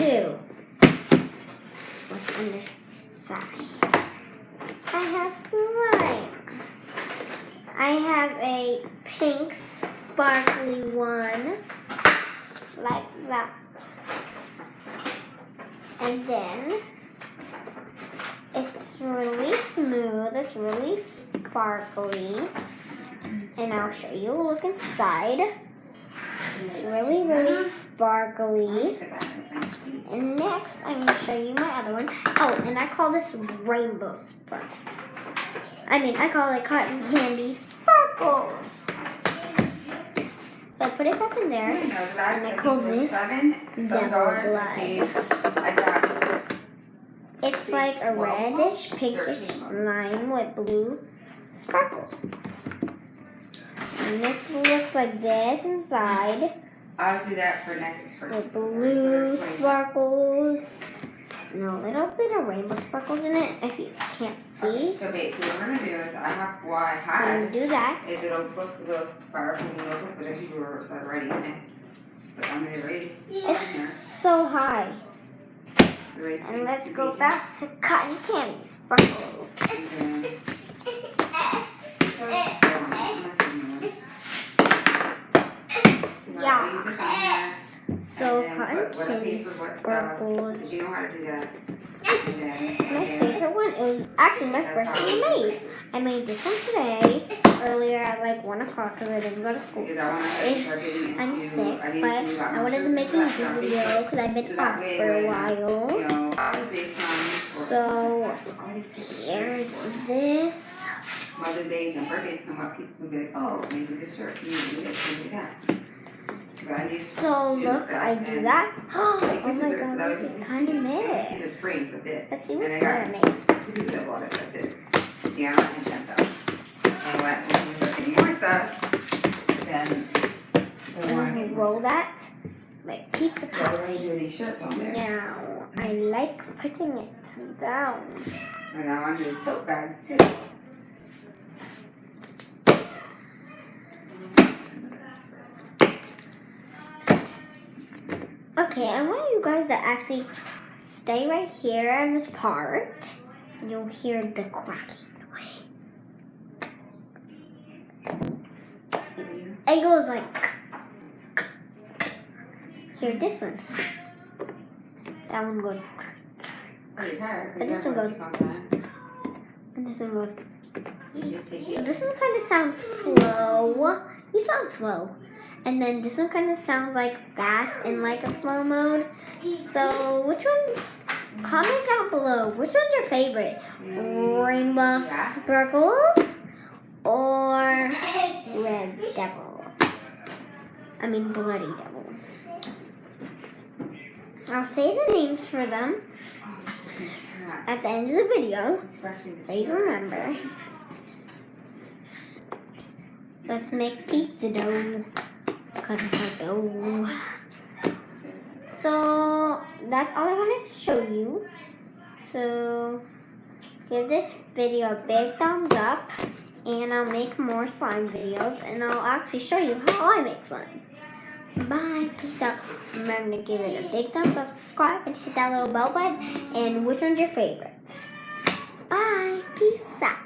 2. What's underside? I have slime. I have a pink sparkly one, like that. And then it's really smooth, it's really sparkly. And I'll show you a look inside. It's really, really sparkly. And next, I'm going to show you my other one. Oh, and I call this rainbow sparkle. I call it cotton candy sparkles. So I put it back in there, and I call this Devil Blood. It's like a reddish, pinkish lime with blue sparkles. And this looks like this inside. I'll do that for next with blue sparkles and a little bit of rainbow sparkles in it if you can't see. So babe, what we're gonna do is what I So had you do that. is it'll look a little powerful and it'll look as you were started writing it. But I'm gonna erase It's so high. And let's go back to cotton candy sparkles. Yeah. So cotton candy sparkles. You know how to do that. My favorite one. It was actually my first one I made. I made this one today, earlier at like 1 o'clock because I didn't go to school. I'm sick, but I wanted to make a YouTube video because I've been off for a while. So here's this. Mother's Day and birthdays come up, people can be like, oh, maybe this shirt, maybe this, maybe that. So look, I do that. Oh my god, look, it kind of mixed. See the springs, that's it. Let's see what And color it makes. 2 people that bought it, that's it. Deanna and Chantal. And when we start getting more stuff, then we want to roll that like pizza pie. pie. We're going to do these shirts on there. Now, I like putting it down. And I want to do tote bags too. Okay, I want you guys to actually stay right here on this part, and you'll hear the cracking noise. It goes like. Hear this one. That one goes. And this one goes. And this one goes. So this one kind of sounds slow. You sound slow. And then this one kind of sounds like fast in like a slow mode. So which one? Comment down below. Which one's your favorite? Rainbow Sparkles or Red Devil? Bloody Devil. I'll say the names for them at the end of the video so you remember. Let's make pizza dough. So that's all I wanted to show you. So give this video a big thumbs up, and I'll make more slime videos, and I'll actually show you how I make slime. Bye, peace out. Remember to give it a big thumbs up, subscribe, and hit that little bell button. And which one's your favorite? Bye, peace out.